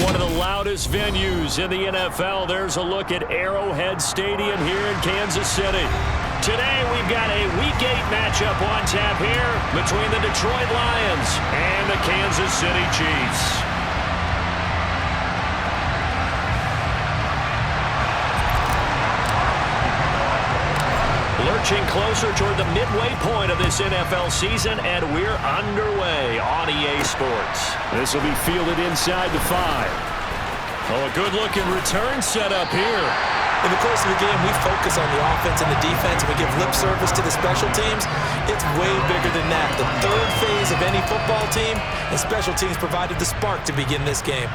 one of the loudest venues in the NFL. There's a look at Arrowhead Stadium here in Kansas City. Today we've got a Week 8 matchup on tap here between the Detroit Lions and the Kansas City Chiefs. Lurching closer toward the midway point of this NFL season, and we're underway on EA Sports. This will be fielded inside the 5. Oh, a good-looking return set up here. In the course of the game, we focus on the offense and the defense, and we give lip service to the special teams. It's way bigger than that. The third phase of any football team, and special teams provided the spark to begin this game.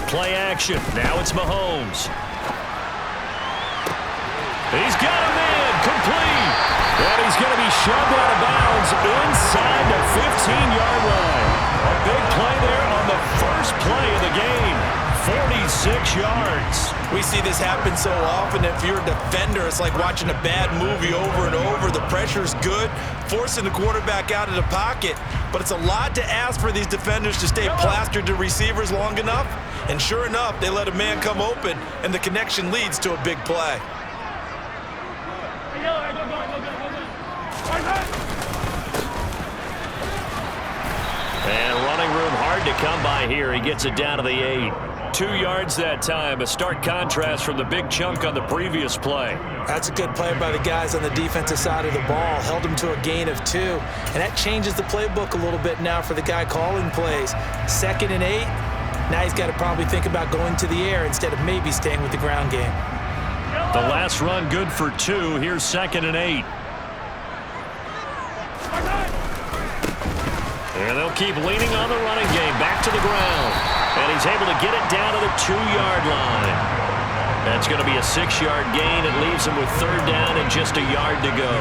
Play action. Now it's Mahomes. He's got a man. Complete. And he's going to be shoved out of bounds inside the 15-yard line. A big play there on the first play of the game. 46 yards. We see this happen so often. If you're a defender, it's like watching a bad movie over and over. The pressure's good, forcing the quarterback out of the pocket. But it's a lot to ask for these defenders to stay plastered to receivers long enough. And sure enough, they let a man come open, and the connection leads to a big play. And running room hard to come by here. He gets it down to the 8. 2 yards that time. A stark contrast from the big chunk on the previous play. That's a good play by the guys on the defensive side of the ball. Held him to a gain of 2. And that changes the playbook a little bit now for the guy calling plays. 2nd and 8. Now he's got to probably think about going to the air instead of maybe staying with the ground game. The last run good for 2. Here's 2nd and 8. And they'll keep leaning on the running game. Back to the ground. And he's able to get it down to the 2-yard line. That's going to be a 6-yard gain. It leaves him with 3rd down and just a yard to go.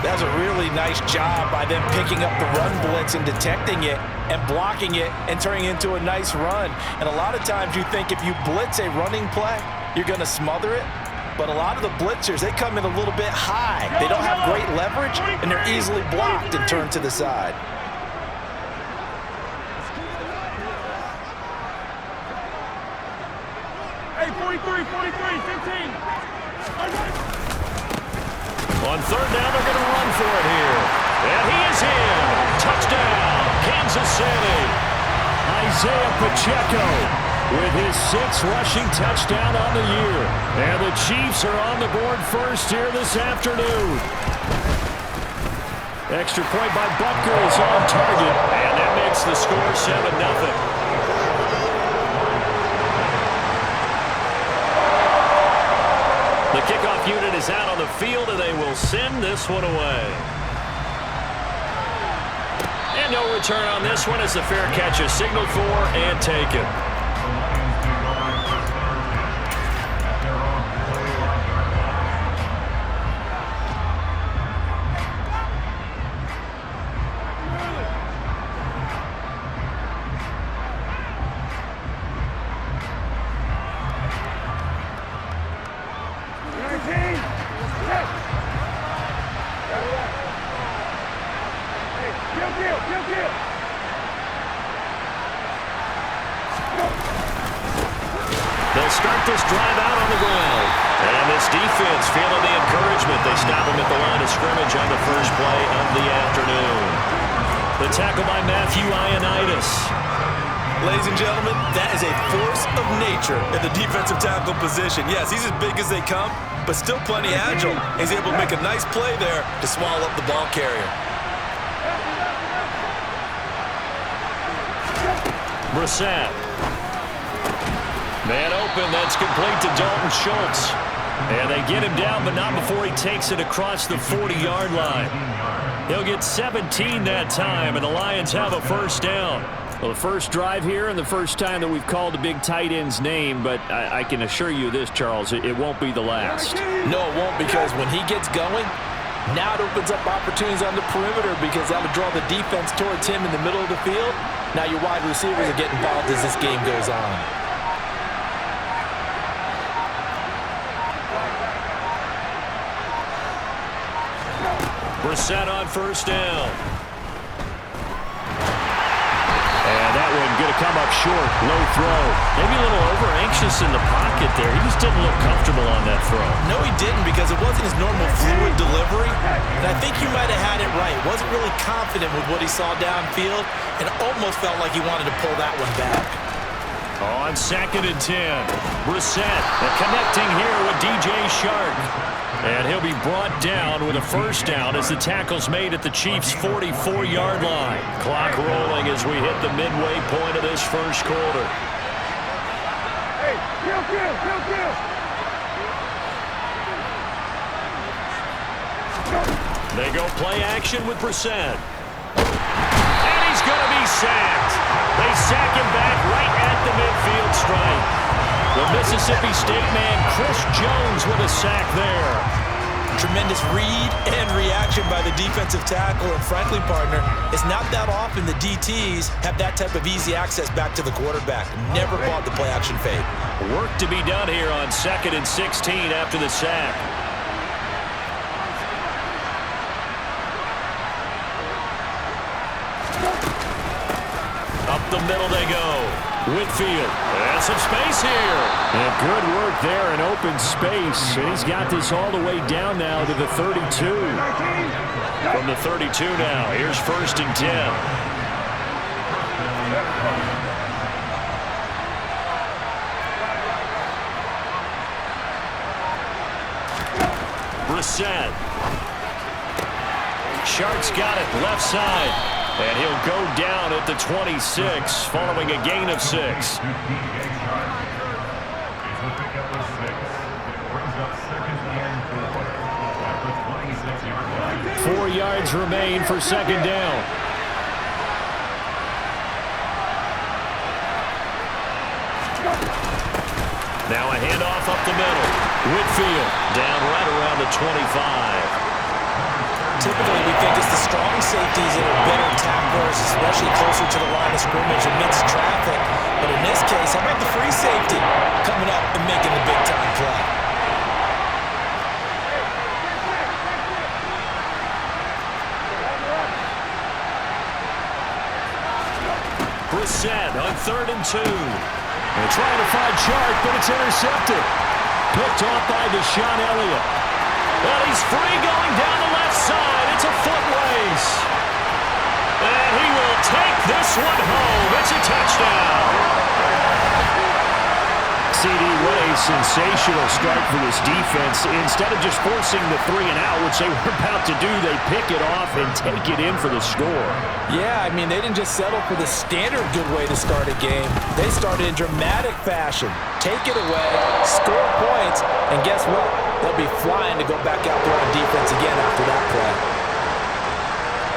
That's a really nice job by them picking up the run blitz and detecting it and blocking it and turning it into a nice run. And a lot of times you think if you blitz a running play, you're going to smother it. But a lot of the blitzers, they come in a little bit high. They don't have great leverage, and they're easily blocked and turned to the side. Hey, 43, 15. On 3rd down, they're going to run for it here. And he is in. Touchdown, Kansas City. Isaiah Pacheco with his 6th rushing touchdown on the year. And the Chiefs are on the board first here this afternoon. Extra point by Butker is on target. And that makes the score 7-0. The kickoff unit is out on the field, and they will send this one away. And no return on this one as the fair catch is signaled for and taken. They'll start this drive out on the ground. And this defense feeling the encouragement. They stop him at the line of scrimmage on the first play of the afternoon. The tackle by Matthew Ioannidis. Ladies and gentlemen, that is a force of nature in the defensive tackle position. Yes, he's as big as they come, but still plenty agile. He's able to make a nice play there to swallow up the ball carrier. Brissett. Man open, that's complete to Dalton Schultz. And they get him down, but not before he takes it across the 40-yard line. He'll get 17 that time, and the Lions have a first down. Well, the first drive here and the first time that we've called a big tight end's name, but I can assure you this, Charles, it won't be the last. No, it won't, because when he gets going, now it opens up opportunities on the perimeter because that'll draw the defense towards him in the middle of the field. Now your wide receivers are getting involved as this game goes on. Brissett on first down. And that one going to come up short. Low throw. Maybe a little over-anxious in the pocket there. He just didn't look comfortable on that throw. No, he didn't, because it wasn't his normal fluid delivery. And I think you might have had it right. Wasn't really confident with what he saw downfield and almost felt like he wanted to pull that one back. On 2nd and 10, Brissett connecting here with DJ Shark. And he'll be brought down with a first down as the tackle's made at the Chiefs' 44-yard line. Clock rolling as we hit the midway point of this first quarter. Hey, kill. They go play action with Brissett. And he's going to be sacked. They sack him back right at the midfield stripe. The Mississippi State man, Chris Jones, with a sack there. Tremendous read and reaction by the defensive tackle. And frankly, partner, it's not that often the DTs have that type of easy access back to the quarterback. Never bought the play-action fake. Work to be done here on 2nd and 16 after the sack. Up the middle they go. Whitfield, and some space here. And good work there in open space. And he's got this all the way down now to the 32. From the 32 now, here's 1st and 10. Brissett. Shark's got it left side. And he'll go down at the 26 following a gain of 6. 4 yards remain for 2nd down. Now a handoff up the middle. Whitfield down right around the 25. Typically, we think it's the strong safeties that are better tacklers, especially closer to the line of scrimmage amidst traffic. But in this case, how about the free safety coming up and making the big-time play? Brissett on 3rd and 2. They're trying to find Shark, but it's intercepted. Picked off by Deshaun Elliott. And he's free going down the left side. It's a foot race. And he will take this one home. It's a touchdown. CD, what a sensational start for this defense. Instead of just forcing the 3 and out, which they were about to do, they pick it off and take it in for the score. Yeah, I mean, they didn't just settle for the standard good way to start a game. They started in dramatic fashion. Take it away, score points, and guess what? They'll be flying to go back out there on defense again after that play.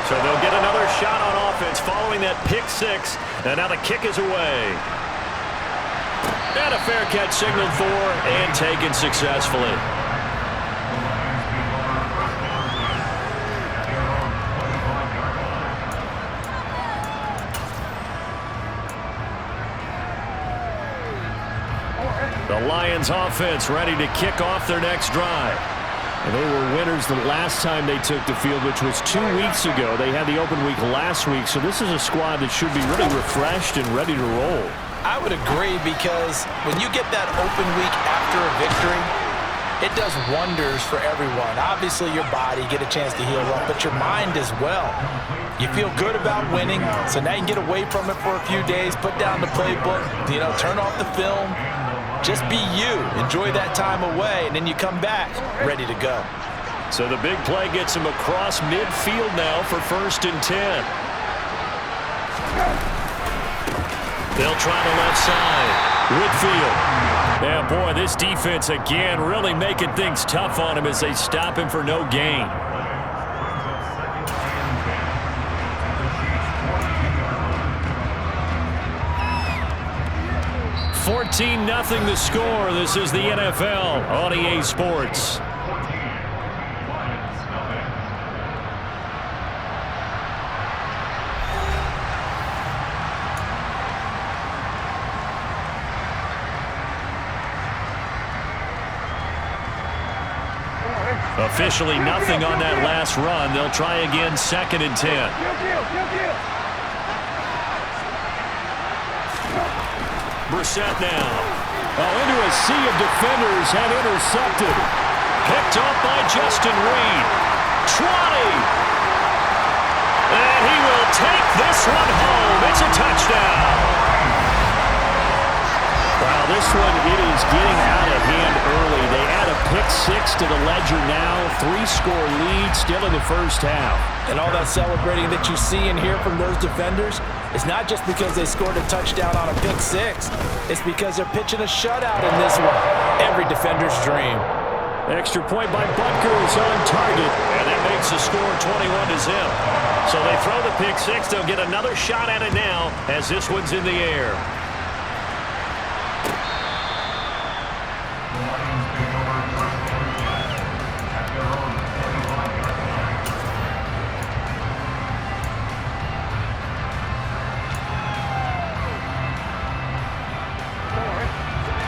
So they'll get another shot on offense following that pick 6. And now the kick is away. And a fair catch signaled for and taken successfully. The Lions offense ready to kick off their next drive. And they were winners the last time they took the field, which was 2 weeks ago. They had the open week last week, so this is a squad that should be really refreshed and ready to roll. I would agree, because when you get that open week after a victory, it does wonders for everyone. Obviously, your body, get a chance to heal up, but your mind as well. You feel good about winning, so now you can get away from it for a few days, put down the playbook, turn off the film. Just be you. Enjoy that time away, and then you come back ready to go. So the big play gets him across midfield now for 1st and 10. They'll try the left side. Whitfield. Yeah, boy, this defense again really making things tough on him as they stop him for no gain. 14-0 the score. This is the NFL on EA Sports. Officially nothing on that last run. They'll try again, 2nd and 10. Brissett now. Into a sea of defenders and intercepted. Picked up by Justin Reed. 20. And he will take this one home. It's a touchdown. Wow, this one, it is getting out of hand early. They add a pick-6 to the ledger now. 3-score lead still in the first half. And all that celebrating that you see and hear from those defenders, it's not just because they scored a touchdown on a pick-6. It's because they're pitching a shutout in this one. Every defender's dream. Extra point by Butker is on target, and that makes the score 21-0. So they throw the pick-6. They'll get another shot at it now as this one's in the air.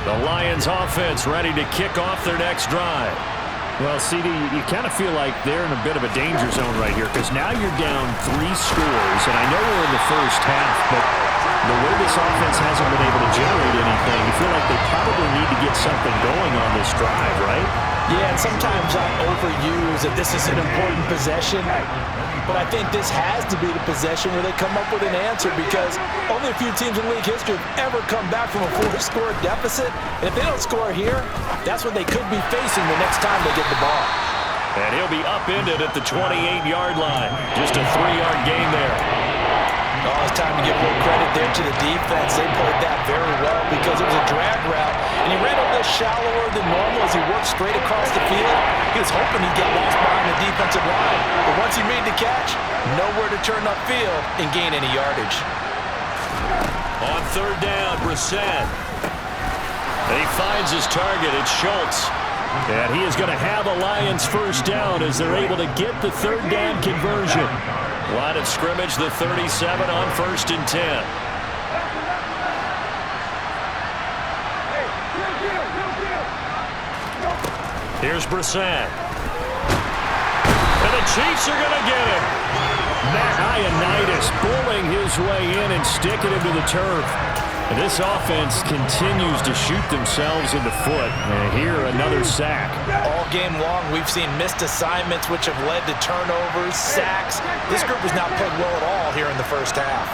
The Lions offense ready to kick off their next drive. Well, CD, you kind of feel like they're in a bit of a danger zone right here because now you're down 3 scores, and I know we're in the first half, but the way this offense hasn't been able to generate anything, you feel like they probably need to get something going on this drive, right? Yeah, and sometimes I overuse that this is an important possession, but I think this has to be the possession where they come up with an answer because only a few teams in league history have ever come back from a 4-score deficit. And if they don't score here, that's what they could be facing the next time they get the ball. And he'll be upended at the 28-yard line. Just a 3-yard gain there. Oh, it's time to give a little credit there to the defense. They played that very well because it was a drag route, and he ran a little shallower than normal as he worked straight across the field. He was hoping he'd get lost behind the defensive line, but once he made the catch, nowhere to turn upfield and gain any yardage. On 3rd down, Brissett. And he finds his target. It's Schultz. And he is going to have a Lions first down as they're able to get the 3rd down conversion. Line of scrimmage, the 37 on 1st and 10. Here's Brissett. And the Chiefs are going to get him. Matt Ioannidis bullying his way in and sticking him to the turf. And this offense continues to shoot themselves in the foot. And here, another sack. All game long, we've seen missed assignments which have led to turnovers, sacks. This group has not played well at all here in the first half.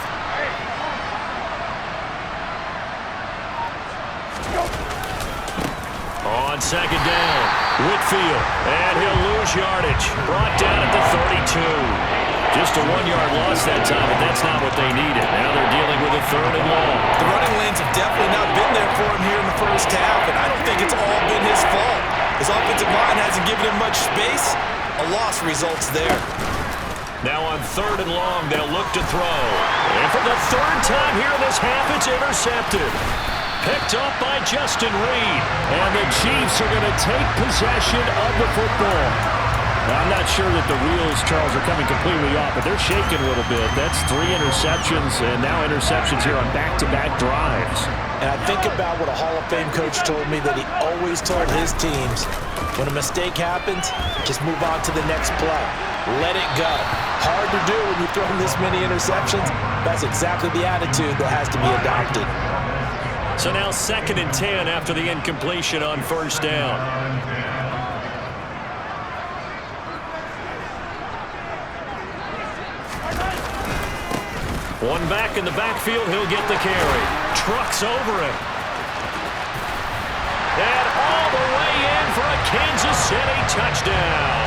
On 2nd down, Whitfield. And he'll lose yardage. Brought down at the 32. Just a 1-yard loss that time, but that's not what they needed. Now they're dealing with a 3rd and long. The running lanes have definitely not been there for him here in the first half, and I don't think it's all been his fault. His offensive line hasn't given him much space. A loss results there. Now on 3rd and long, they'll look to throw. And for the 3rd time here in this half, it's intercepted. Picked up by Justin Reed. And the Chiefs are going to take possession of the football. Now, I'm not sure that the wheels, Charles, are coming completely off, but they're shaking a little bit. That's 3 interceptions, and now interceptions here on back-to-back drives. And I think about what a Hall of Fame coach told me that he always told his teams, when a mistake happens, just move on to the next play. Let it go. Hard to do when you throw this many interceptions. That's exactly the attitude that has to be adopted. So now 2nd and 10 after the incompletion on 1st down. One back in the backfield, he'll get the carry. Trucks over him. And all the way in for a Kansas City touchdown.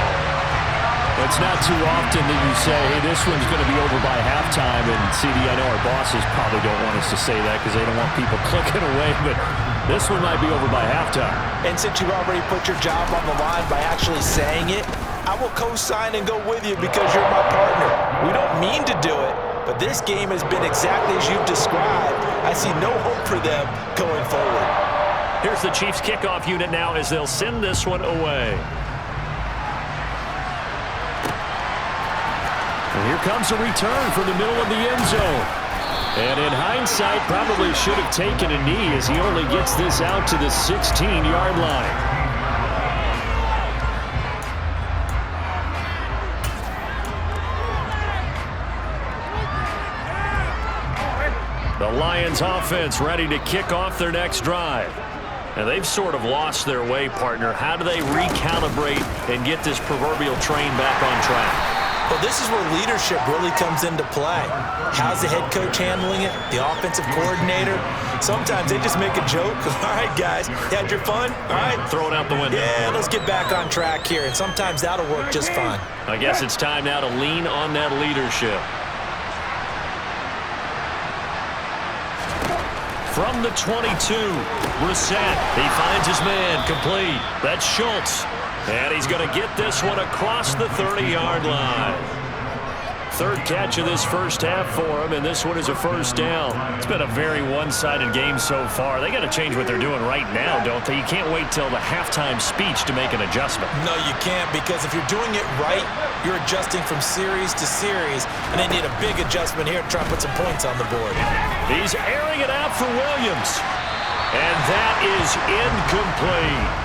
It's not too often that you say, hey, this one's going to be over by halftime. And, CD, I know our bosses probably don't want us to say that because they don't want people clicking away. But this one might be over by halftime. And since you already put your job on the line by actually saying it, I will co-sign and go with you because you're my partner. We don't mean to do it, But this game has been exactly as you've described. I see no hope for them going forward. Here's the Chiefs kickoff unit now as they'll send this one away. And here comes a return from the middle of the end zone. And in hindsight, probably should have taken a knee as he only gets this out to the 16-yard line. The Lions offense ready to kick off their next drive. And they've sort of lost their way, partner. How do they recalibrate and get this proverbial train back on track? Well, this is where leadership really comes into play. How's the head coach handling it? The offensive coordinator? Sometimes they just make a joke. All right, guys, you had your fun? All right. Throw it out the window. Yeah, let's get back on track here. And sometimes that'll work just fine. I guess it's time now to lean on that leadership. From the 22, Brissett. He finds his man, complete. That's Schultz. And he's going to get this one across the 30-yard line. Third catch of this first half for him, and this one is a first down. It's been a very one-sided game so far. They got to change what they're doing right now, don't they? You can't wait till the halftime speech to make an adjustment. No, you can't, because if you're doing it right, you're adjusting from series to series, and they need a big adjustment here to try and put some points on the board. He's airing it out for Williams, and that is incomplete.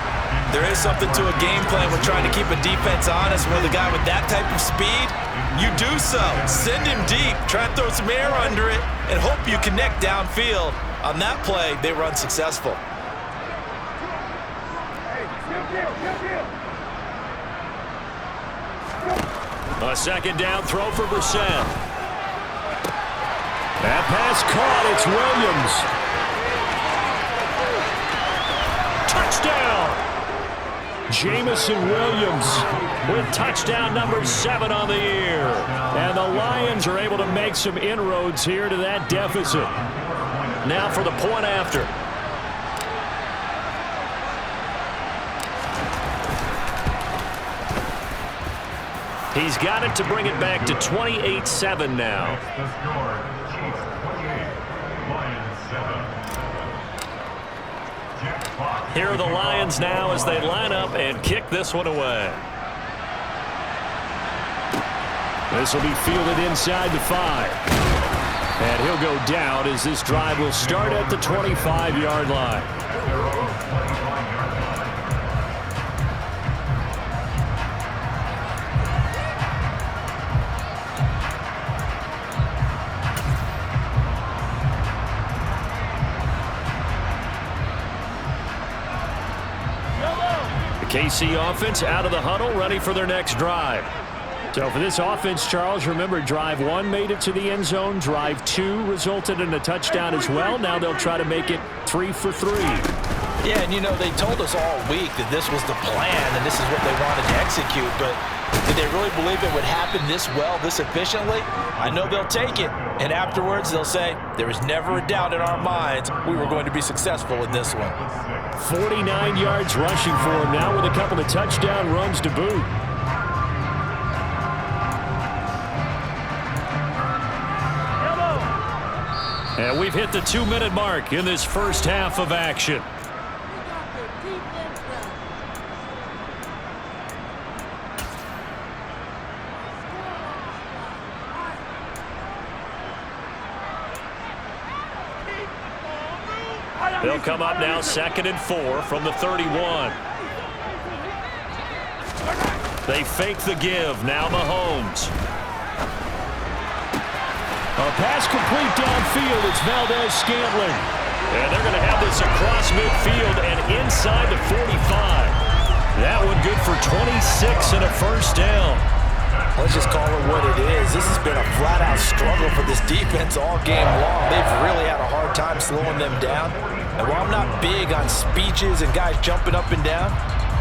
There is something to a game plan with trying to keep a defense honest. With a guy with that type of speed, you do so. Send him deep, try and throw some air under it, and hope you connect downfield. On that play, they were unsuccessful. A second down throw for Brissett. That pass caught. It's Williams. Touchdown! Jamison Williams with touchdown number 7 on the year. And the Lions are able to make some inroads here to that deficit. Now for the point after. He's got it to bring it back to 28-7 now. Here are the Lions now as they line up and kick this one away. This will be fielded inside the 5. And he'll go down as this drive will start at the 25-yard line. KC offense out of the huddle, ready for their next drive. So for this offense, Charles, remember drive 1 made it to the end zone. Drive 2 resulted in a touchdown as well. Now they'll try to make it 3 for 3. Yeah, and you know, they told us all week that this was the plan and this is what they wanted to execute, but did they really believe it would happen this well, this efficiently? I know they'll take it, and afterwards they'll say, there was never a doubt in our minds we were going to be successful in this one. 49 yards rushing for him now with a couple of touchdown runs to boot. And we've hit the 2-minute mark in this first half of action. They'll come up now 2nd and 4 from the 31. They fake the give. Now Mahomes. A pass complete downfield. It's Valdez-Scantling. And they're going to have this across midfield and inside the 45. That one good for 26 and a first down. Let's just call it what it is. This has been a flat-out struggle for this defense all game long. They've really had a hard time slowing them down. And while I'm not big on speeches and guys jumping up and down,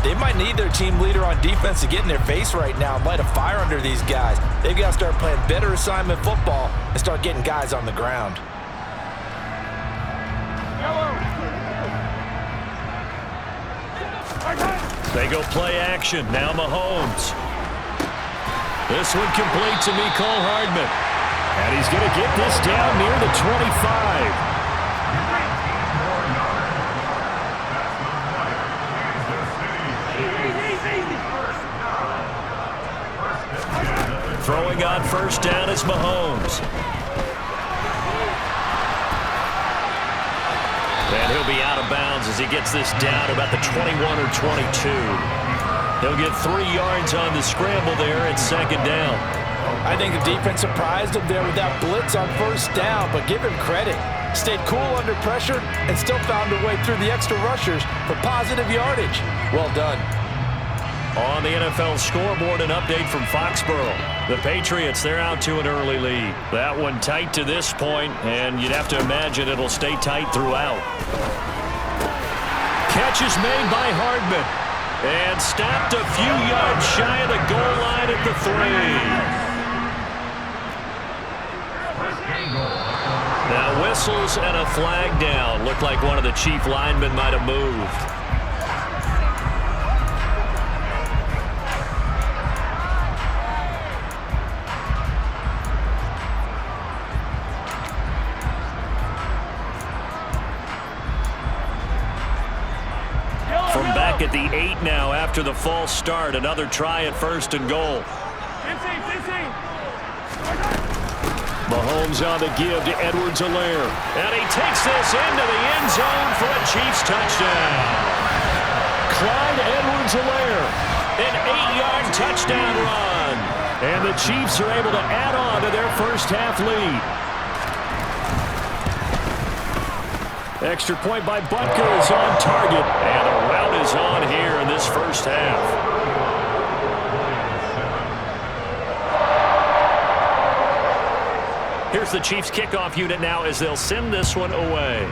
they might need their team leader on defense to get in their face right now and light a fire under these guys. They've got to start playing better assignment football and start getting guys on the ground. They go play action. Now Mahomes. This one complete to Mecole Hardman. And he's going to get this down near the 25. Throwing on first down is Mahomes. And he'll be out of bounds as he gets this down about the 21 or 22. He'll get 3 yards on the scramble there at second down. I think the defense surprised him there with that blitz on first down, but give him credit. Stayed cool under pressure and still found a way through the extra rushers for positive yardage. Well done. On the NFL scoreboard, an update from Foxborough. The Patriots, they're out to an early lead. That one tight to this point, and you'd have to imagine it'll stay tight throughout. Catch is made by Hardman. And stopped a few yards shy of the goal line at the 3. Now whistles and a flag down. Looked like one of the Chief linemen might have moved. From back at the 8 now after the false start. Another try at first and goal. Mahomes on the give to Edwards-Helaire. And he takes this into the end zone for a Chiefs touchdown. Clyde Edwards-Helaire, an 8-yard touchdown run. And the Chiefs are able to add on to their first half lead. Extra point by Butker is on target. And the rout is on here in this first half. Here's the Chiefs kickoff unit now as they'll send this one away.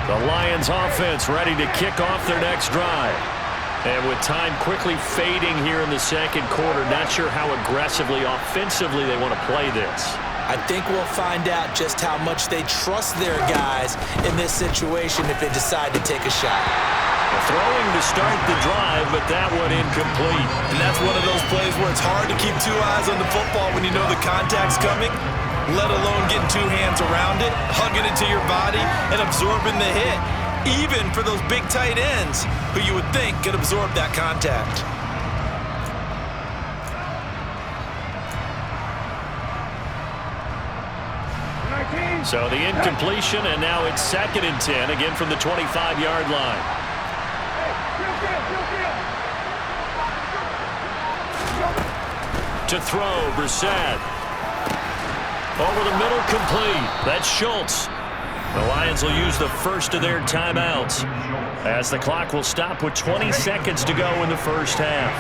The Lions offense ready to kick off their next drive. And with time quickly fading here in the second quarter, not sure how aggressively, offensively they want to play this. I think we'll find out just how much they trust their guys in this situation if they decide to take a shot. Throwing to start the drive, but that one incomplete. And that's one of those plays where it's hard to keep 2 eyes on the football when you know the contact's coming, let alone getting 2 hands around it, hugging it to your body, and absorbing the hit. Even for those big tight ends who you would think could absorb that contact. So the incompletion, and now it's 2nd and 10, again from the 25-yard line. To throw, Brissett. Over the middle, complete. That's Schultz. The Lions will use the first of their timeouts as the clock will stop with 20 seconds to go in the first half.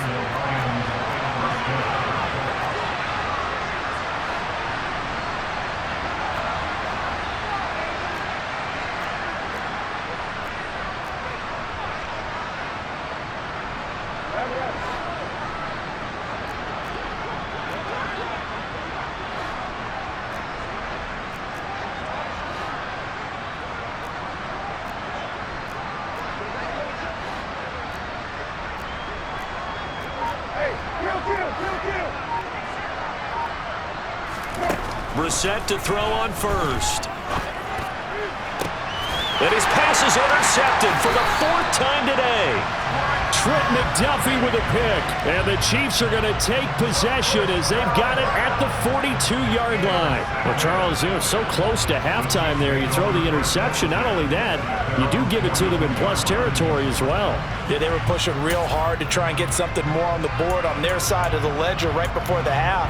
Brissett to throw on first. And his pass is intercepted for the 4th time today. Trent McDuffie with a pick. And the Chiefs are going to take possession as they've got it at the 42-yard line. Well, Charles, it was so close to halftime there. You throw the interception. Not only that, you do give it to them in plus territory as well. Yeah, they were pushing real hard to try and get something more on the board on their side of the ledger right before the half.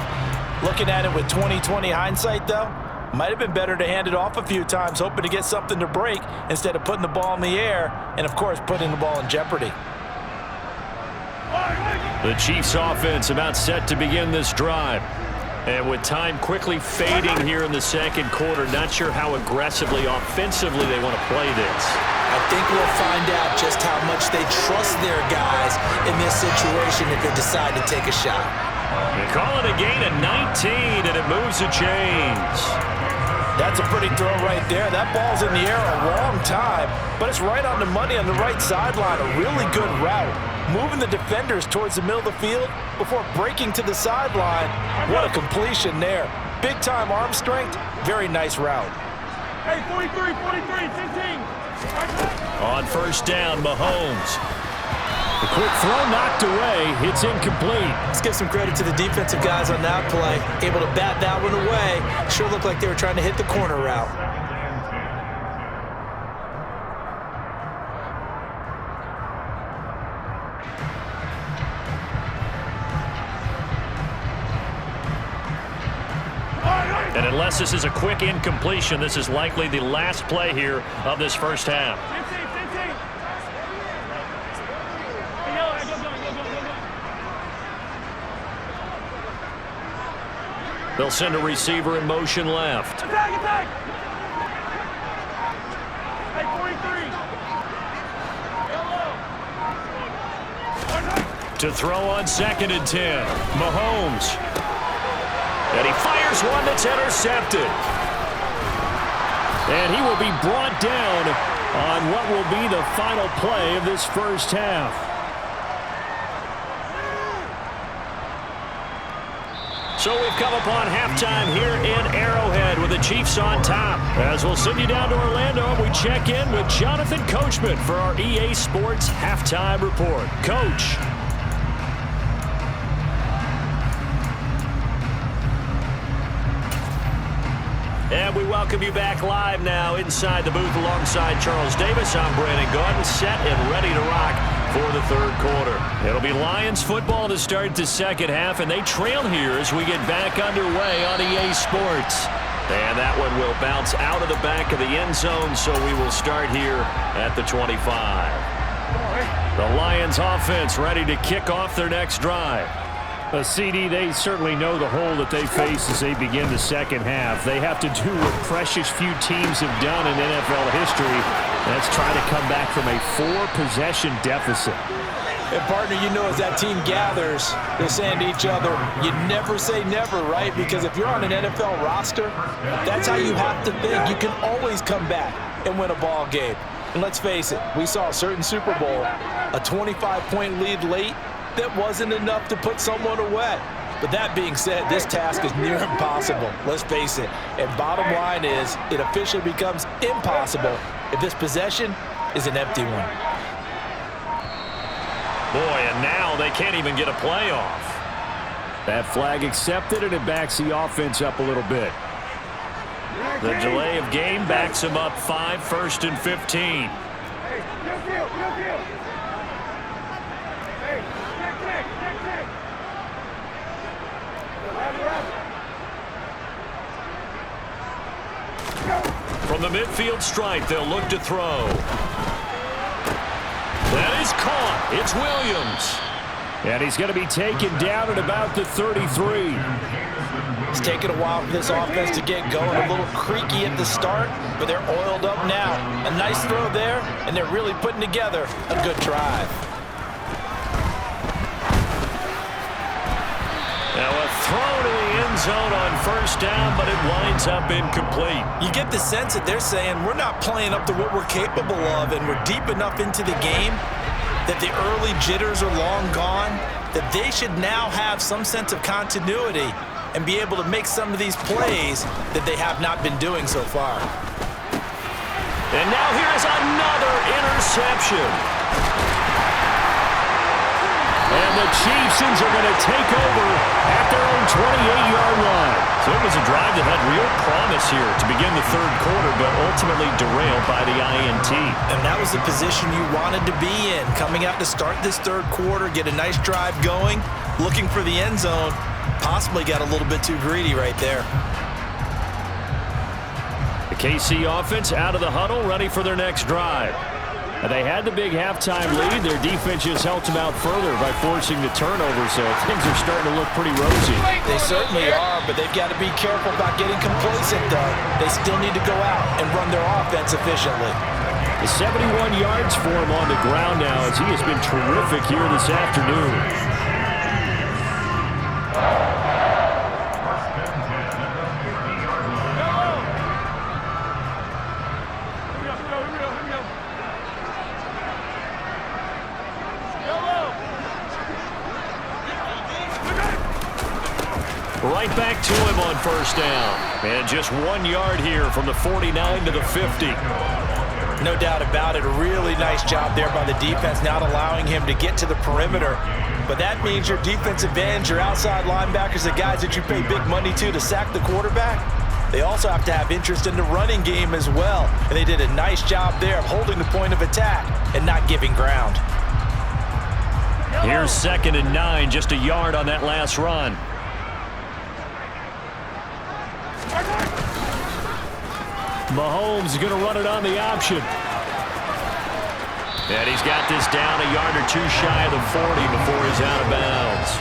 Looking at it with 20/20 hindsight, though, might have been better to hand it off a few times, hoping to get something to break instead of putting the ball in the air and, of course, putting the ball in jeopardy. The Chiefs offense about set to begin this drive. And with time quickly fading here in the second quarter, not sure how aggressively, offensively they want to play this. I think we'll find out just how much they trust their guys in this situation if they decide to take a shot. They call it a gain of 19, and it moves the chains. That's a pretty throw right there. That ball's in the air a long time, but it's right on the money on the right sideline. A really good route. Moving the defenders towards the middle of the field before breaking to the sideline. What a completion there. Big-time arm strength. Very nice route. Hey, 43, 15. On first down, Mahomes. The quick throw knocked away. It's incomplete. Let's give some credit to the defensive guys on that play. Able to bat that one away. Sure looked like they were trying to hit the corner route. And unless this is a quick incompletion, this is likely the last play here of this first half. They'll send a receiver in motion left. Attack! Hey, 43. To throw on 2nd and 10. Mahomes. And he fires one that's intercepted. And he will be brought down on what will be the final play of this first half. So we've come upon halftime here in Arrowhead with the Chiefs on top. As we'll send you down to Orlando, we check in with Jonathan Coachman for our EA Sports Halftime Report. Coach. And we welcome you back live now inside the booth alongside Charles Davis. I'm Brandon Gordon, set and ready to rock for the third quarter. It'll be Lions football to start the second half, and they trail here as we get back underway on EA Sports. And that one will bounce out of the back of the end zone, so we will start here at the 25. The Lions offense ready to kick off their next drive. CD, they certainly know the hole that they face as they begin the second half. They have to do what precious few teams have done in NFL history. That's try to come back from a 4-possession deficit. And partner, you know, as that team gathers, they're saying to each other, you never say never, right? Because if you're on an NFL roster, that's how you have to think. You can always come back and win a ball game. And let's face it, we saw a certain Super Bowl, a 25-point lead late, that wasn't enough to put someone away. But that being said, this task is near impossible. Let's face it. And bottom line is, it officially becomes impossible if this possession is an empty one. Boy, and now they can't even get a play off. That flag accepted, and it backs the offense up a little bit. The delay of game backs them up 5, 1st and 15. From the midfield stripe, they'll look to throw. That is caught. It's Williams. And he's going to be taken down at about the 33. It's taken a while for this offense to get going. A little creaky at the start, but they're oiled up now. A nice throw there, and they're really putting together a good drive. Now a throw to the end zone on first down, but it winds up incomplete. You get the sense that they're saying we're not playing up to what we're capable of, and we're deep enough into the game that the early jitters are long gone, that they should now have some sense of continuity and be able to make some of these plays that they have not been doing so far. And now here is another interception. And the Chiefs are going to take over at their own 28-yard line. So it was a drive that had real promise here to begin the third quarter, but ultimately derailed by the INT. And that was the position you wanted to be in, coming out to start this third quarter, get a nice drive going, looking for the end zone. Possibly got a little bit too greedy right there. The KC offense out of the huddle, ready for their next drive. They had the big halftime lead. Their defense just helped them out further by forcing the turnover, so things are starting to look pretty rosy. They certainly are, but they've got to be careful about getting complacent, though. They still need to go out and run their offense efficiently. The 71 yards for him on the ground now, as he has been terrific here this afternoon. Right back to him on first down. And just 1 yard here from the 49 to the 50. No doubt about it. A really nice job there by the defense, not allowing him to get to the perimeter. But that means your defensive ends, your outside linebackers, the guys that you pay big money to sack the quarterback, they also have to have interest in the running game as well. And they did a nice job there of holding the point of attack and not giving ground. Here's 2nd and 9, just a yard on that last run. Mahomes is going to run it on the option. And he's got this down a yard or two shy of the 40 before he's out of bounds.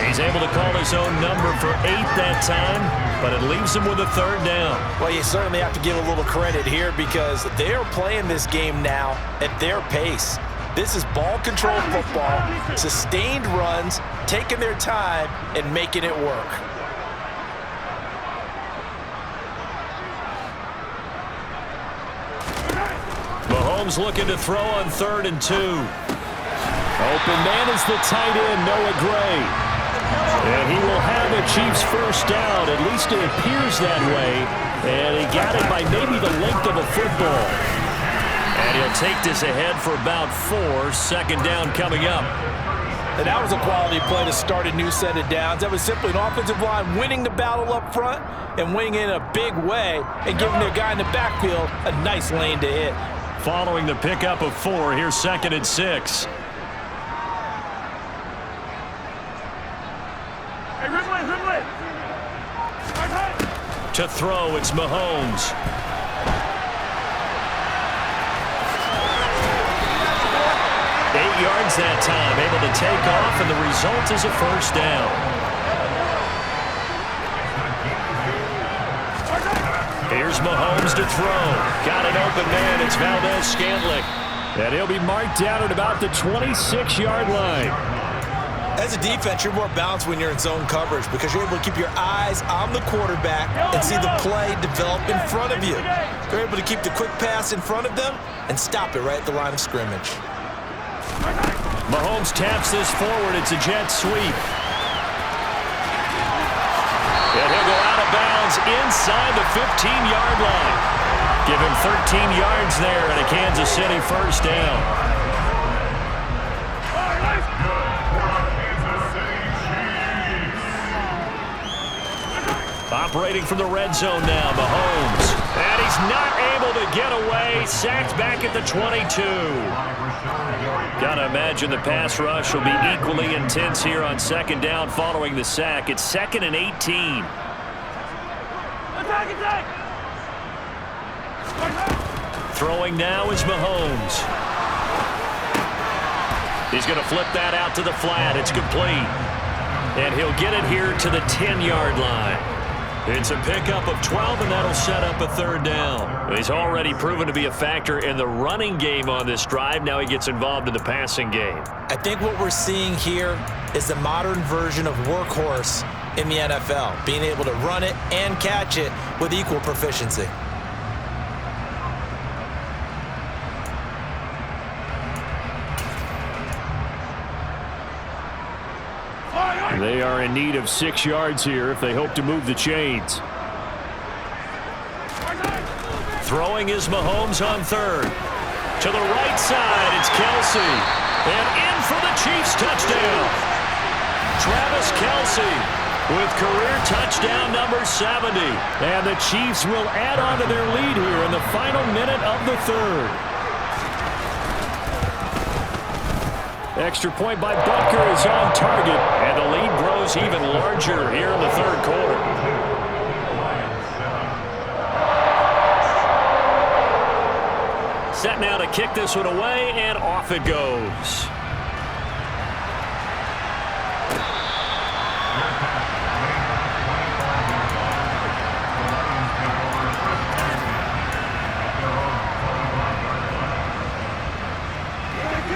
He's able to call his own number for 8 that time, but it leaves him with a 3rd down. Well, you certainly have to give a little credit here because they're playing this game now at their pace. This is ball control football, sustained runs, taking their time and making it work. Mahomes looking to throw on 3rd and 2. Open man is the tight end, Noah Gray. And he will have the Chiefs first down. At least it appears that way. And he got it by maybe the length of a football. And he'll take this ahead for about 4. 2nd down coming up. And that was a quality play to start a new set of downs. That was simply an offensive line winning the battle up front and winning it in a big way and giving their guy in the backfield a nice lane to hit. Following the pickup of 4, here's 2nd and 6. Hey, dribble it. To throw, it's Mahomes. Eight yards that time, able to take off, and the result is a first down. Here's Mahomes to throw. Got an open man. It's Valdez-Scantling. And he'll be marked down at about the 26-yard line. As a defense, you're more balanced when you're in zone coverage because you're able to keep your eyes on the quarterback and see the play develop in front of you. You're able to keep the quick pass in front of them and stop it right at the line of scrimmage. Mahomes taps this forward. It's a jet sweep. And he'll go out of bounds inside the 15-yard line. Give him 13 yards there and a Kansas City first down. Operating from the red zone now, Mahomes. And he's not able to get away. Sacked back at the 22. Gotta imagine the pass rush will be equally intense here on 2nd down following the sack. It's 2nd and 18. Attack! Throwing now is Mahomes. He's going to flip that out to the flat. It's complete. And he'll get it here to the 10-yard line. It's a pickup of 12, and that'll set up a 3rd down. He's already proven to be a factor in the running game on this drive. Now he gets involved in the passing game. I think what we're seeing here is the modern version of workhorse in the NFL, being able to run it and catch it with equal proficiency. They are in need of 6 yards here if they hope to move the chains. Throwing is Mahomes on 3rd. To the right side, it's Kelsey. And in for the Chiefs touchdown. Travis Kelsey with career touchdown number 70. And the Chiefs will add on to their lead here in the final minute of the 3rd. Extra point by Butker is on target, and the lead grows even larger here in the 3rd quarter. Set now to kick this one away, and off it goes.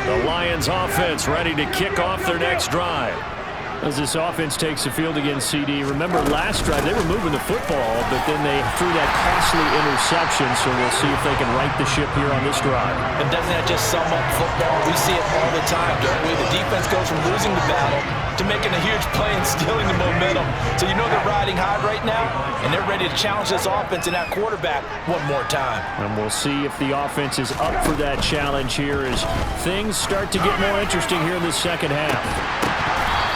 The Lions offense ready to kick off their next drive. As this offense takes the field against CD, remember last drive they were moving the football, but then they threw that costly interception, so we'll see if they can right the ship here on this drive. And doesn't that just sum up football? We see it all the time, don't we? The defense goes from losing the battle to to making a huge play and stealing the momentum. So you know they're riding high right now, and they're ready to challenge this offense and that quarterback one more time. And we'll see if the offense is up for that challenge here as things start to get more interesting here in the second half.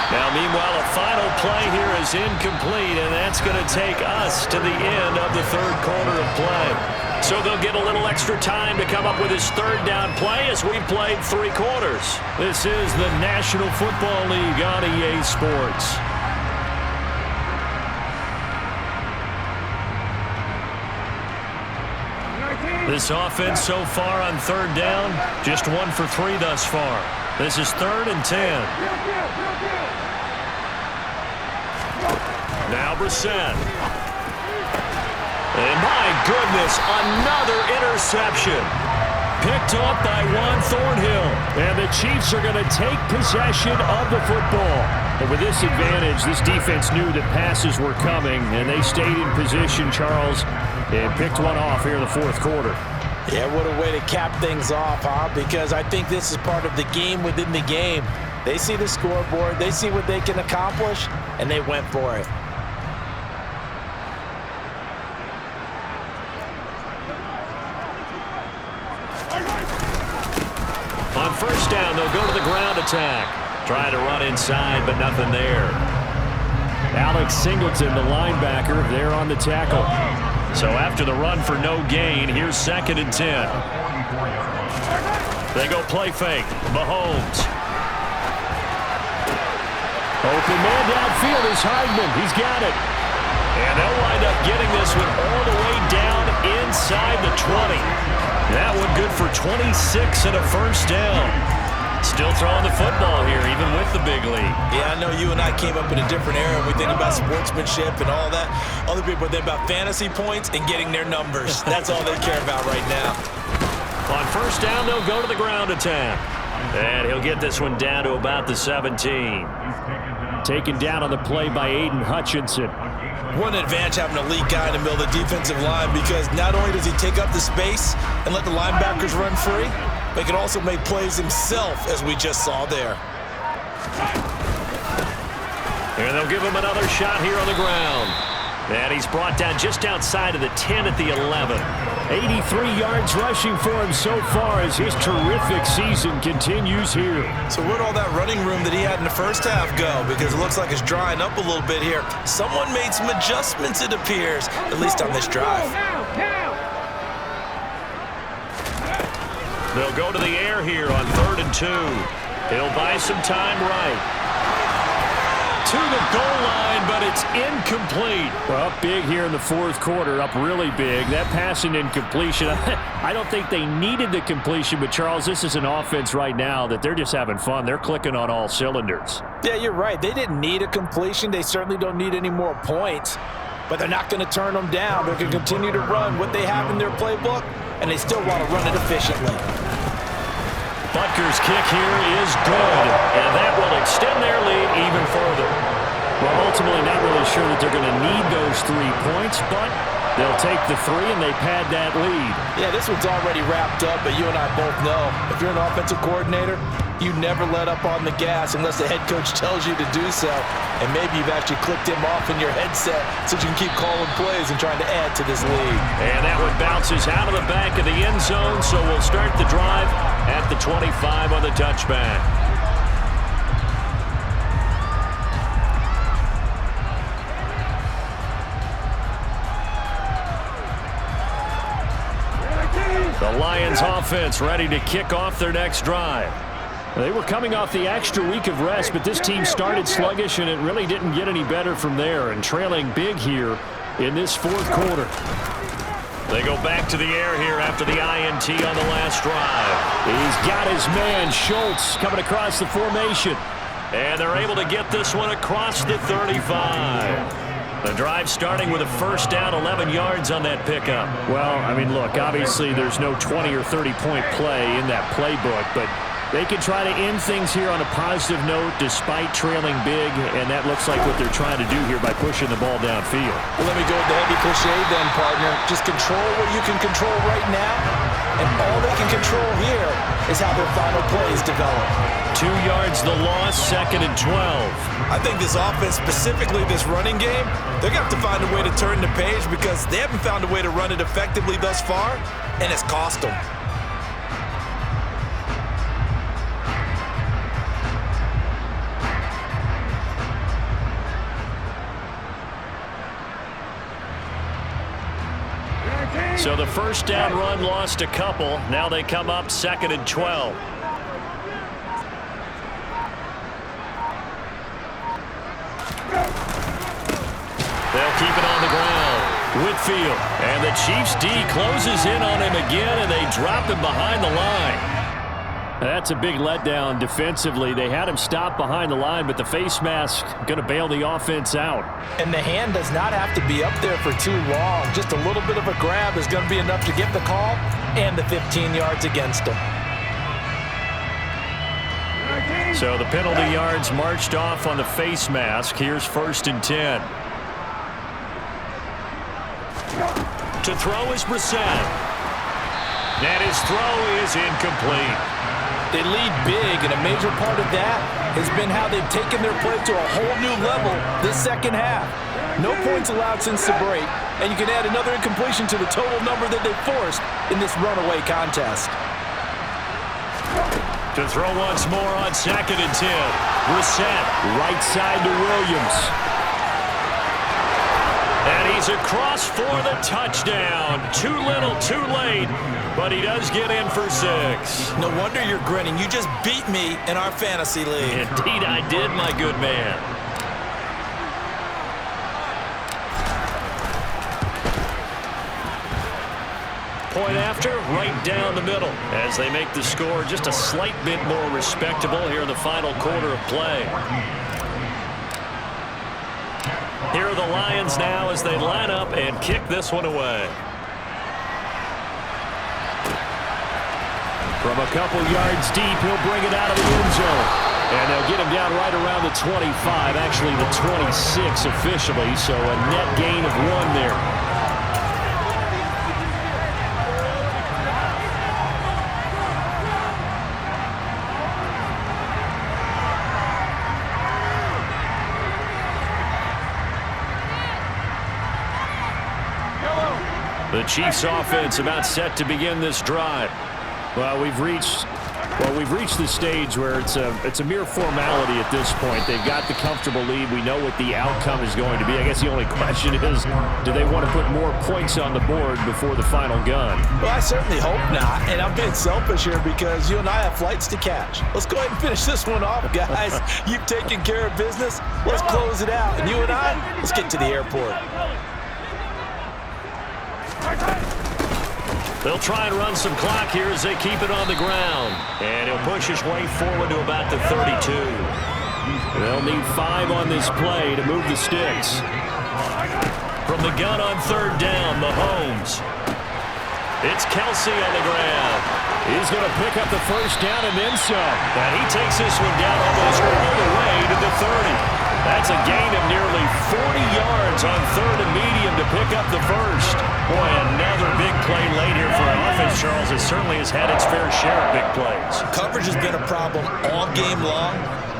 Now, meanwhile, a final play here is incomplete, and that's going to take us to the end of the third quarter of play. So they'll get a little extra time to come up with his third down play as we've played 3 quarters. This is the National Football League on EA Sports. This offense so far on third down, just 1 for 3 thus far. This is 3rd and 10. Now Brissett. And my goodness, another interception. Picked up by Juan Thornhill. And the Chiefs are going to take possession of the football. And with this advantage, this defense knew that passes were coming, and they stayed in position, Charles, and picked one off here in the fourth quarter. Yeah, what a way to cap things off, huh? Because I think this is part of the game within the game. They see the scoreboard, they see what they can accomplish, and they went for it. On first down, they'll go to the ground attack. Trying to run inside, but nothing there. Alex Singleton, the linebacker, there on the tackle. So after the run for no gain, here's 2nd and 10. They go play fake. Mahomes. Open man downfield is Hardman. He's got it. And they'll wind up getting this one all the way down inside the 20. That one good for 26 and a first down. Still throwing the football here, even with the big lead. Yeah, I know you and I came up in a different era. We think about sportsmanship and all that. Other people think about fantasy points and getting their numbers. That's all they care about right now. On first down, they'll go to the ground attack. And he'll get this one down to about the 17. Taken down on the play by Aiden Hutchinson. One advantage having a lead guy in the middle of the defensive line, because not only does he take up the space and let the linebackers run free, but he can also make plays himself, as we just saw there. And they'll give him another shot here on the ground. And he's brought down just outside of the 10 at the 11. 83 yards rushing for him so far as his terrific season continues here. So where'd all that running room that he had in the first half go? Because it looks like it's drying up a little bit here. Someone made some adjustments, it appears, at least on this drive. They'll go to the air here on 3rd and 2. He'll buy some time right. To the goal line, but it's incomplete. Well, up big here in the fourth quarter, up really big. That passing incompletion, I don't think they needed the completion, but Charles, this is an offense right now that they're just having fun. They're clicking on all cylinders. Yeah, you're right. They didn't need a completion. They certainly don't need any more points, but they're not going to turn them down. They're going to continue to run what they have in their playbook, and they still want to run it efficiently. Butker's kick here is good, and that will extend their lead even further. Well, ultimately not really sure that they're going to need those 3 points, but they'll take the 3 and they pad that lead. Yeah, this one's already wrapped up, but you and I both know if you're an offensive coordinator, you never let up on the gas unless the head coach tells you to do so. And maybe you've actually clicked him off in your headset so you can keep calling plays and trying to add to this lead. And that one bounces out of the back of the end zone, so we'll start the drive at the 25 on the touchback. The Lions offense ready to kick off their next drive. They were coming off the extra week of rest, but this team started sluggish, and it really didn't get any better from there, and trailing big here in this fourth quarter. They go back to the air here after the INT on the last drive. He's got his man, Schultz, coming across the formation. And they're able to get this one across the 35. The drive starting with a first down, 11 yards on that pickup. Well, I mean, look, obviously there's no 20 or 30-point play in that playbook, but they can try to end things here on a positive note despite trailing big, and that looks like what they're trying to do here by pushing the ball downfield. Well, let me go with the heavy cliche then, partner. Just control what you can control right now and all they can control here is how their final plays develop. 2 yards the loss, 2nd and 12. I think this offense, specifically this running game, they're going to have to find a way to turn the page because they haven't found a way to run it effectively thus far, and it's cost them. So the first down run lost a couple. Now they come up 2nd and 12. They'll keep it on the ground. Whitfield. And the Chiefs D closes in on him again, and they drop him behind the line. That's a big letdown defensively. They had him stop behind the line, but the face mask going to bail the offense out. And the hand does not have to be up there for too long. Just a little bit of a grab is going to be enough to get the call and the 15 yards against them. So the penalty yards marched off on the face mask. Here's 1st and 10. To throw is Brissett. And his throw is incomplete. They lead big, and a major part of that has been how they've taken their play to a whole new level this second half. No points allowed since the break, and you can add another incompletion to the total number that they forced in this runaway contest. To throw once more on 2nd and 10. Brissett, right side to Williams. And he's across for the touchdown. Too little, too late, but he does get in for 6. No wonder you're grinning. You just beat me in our fantasy league. Indeed I did, my good man. Point after, right down the middle, as they make the score just a slight bit more respectable here in the final quarter of play. Here are the Lions now as they line up and kick this one away. From a couple yards deep, he'll bring it out of the end zone. And they'll get him down right around the 25, actually the 26 officially, so a net gain of 1 there. The Chiefs offense about set to begin this drive. Well, we've reached the stage where it's a mere formality at this point. They've got the comfortable lead. We know what the outcome is going to be. I guess the only question is, do they want to put more points on the board before the final gun? Well, I certainly hope not. And I'm being selfish here because you and I have flights to catch. Let's go ahead and finish this one off, guys. You've taken care of business. Let's close it out. And you and I, let's get to the airport. They'll try and run some clock here as they keep it on the ground. And he'll push his way forward to about the 32. They'll need 5 on this play to move the sticks. From the gun on 3rd down, Mahomes. It's Kelsey on the ground. He's going to pick up the first down and then some. And he takes this one down almost all the way to the 30. That's a gain of nearly 40 yards on 3rd and medium to pick up the first. Boy, another big play late here for an offense, Charles. It certainly has had its fair share of big plays. Coverage has been a problem all game long,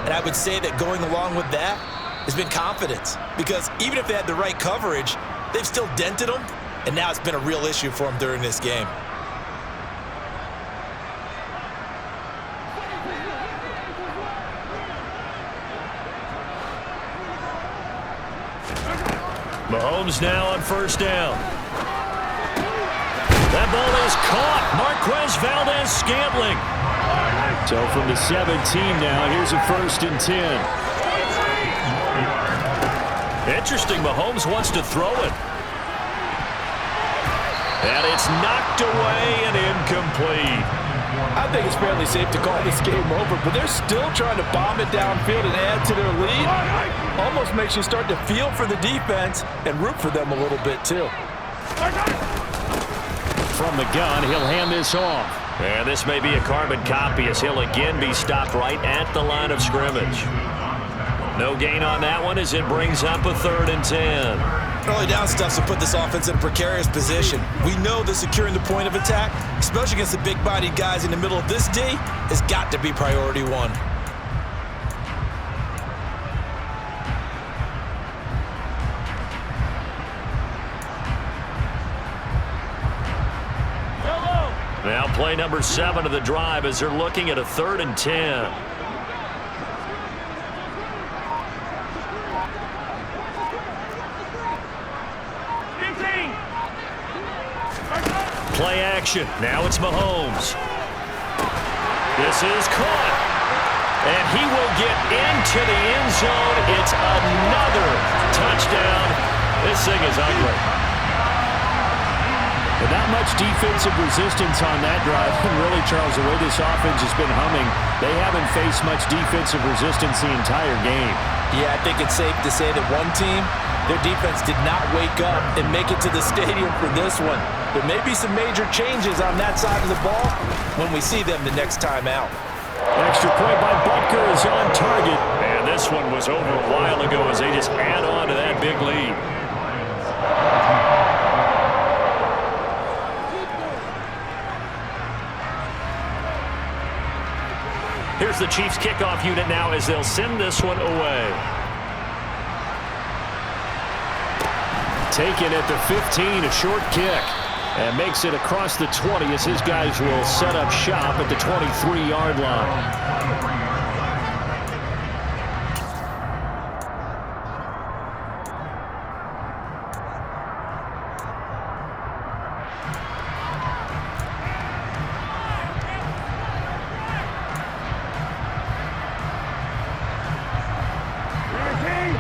and I would say that going along with that has been confidence. Because even if they had the right coverage, they've still dented them, and now it's been a real issue for them during this game. Mahomes now on 1st down. That ball is caught. Marquez Valdez-Scantling. So from the 17 now, here's a 1st and 10. Interesting, Mahomes wants to throw it. And it's knocked away and incomplete. I think it's fairly safe to call this game over, but they're still trying to bomb it downfield and add to their lead. Almost makes you start to feel for the defense and root for them a little bit, too. From the gun, he'll hand this off. And this may be a carbon copy as he'll again be stopped right at the line of scrimmage. No gain on that one as it brings up a 3rd and 10. Early down stuffs will put this offense in a precarious position. We know that securing the point of attack, especially against the big-bodied guys in the middle of this D, has got to be priority one. Now play number 7 of the drive as they're looking at a 3rd and 10. Play action. Now it's Mahomes. This is caught. And he will get into the end zone. It's another touchdown. This thing is ugly. But not much defensive resistance on that drive. And really, Charles, the way this offense has been humming, they haven't faced much defensive resistance the entire game. Yeah, I think it's safe to say that one team, their defense did not wake up and make it to the stadium for this one. There may be some major changes on that side of the ball when we see them the next time out. Extra point by Butker is on target. And this one was over a while ago as they just add on to that big lead. Here's the Chiefs kickoff unit now as they'll send this one away. Taken at the 15, a short kick. And makes it across the 20 as his guys will set up shop at the 23-yard line.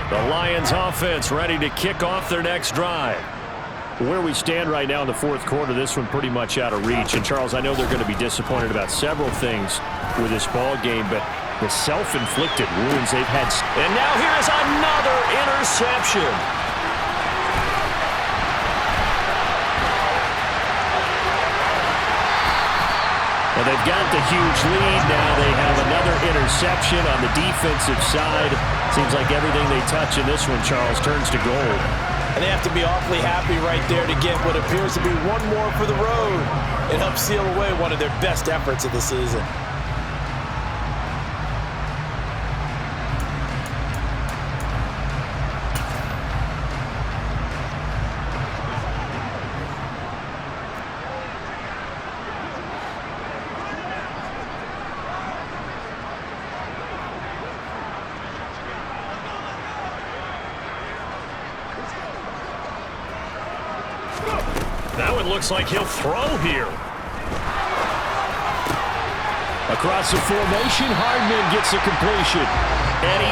The Lions offense ready to kick off their next drive. Where we stand right now in the 4th quarter, this one pretty much out of reach. And, Charles, I know they're going to be disappointed about several things with this ball game, but the self-inflicted wounds they've had. And now here's another interception. Well, they've got the huge lead. Now they have another interception on the defensive side. Seems like everything they touch in this one, Charles, turns to gold. And they have to be awfully happy right there to get what appears to be one more for the road. It helps seal away one of their best efforts of the season. Now it looks like he'll throw here. Across the formation, Hardman gets a completion. And he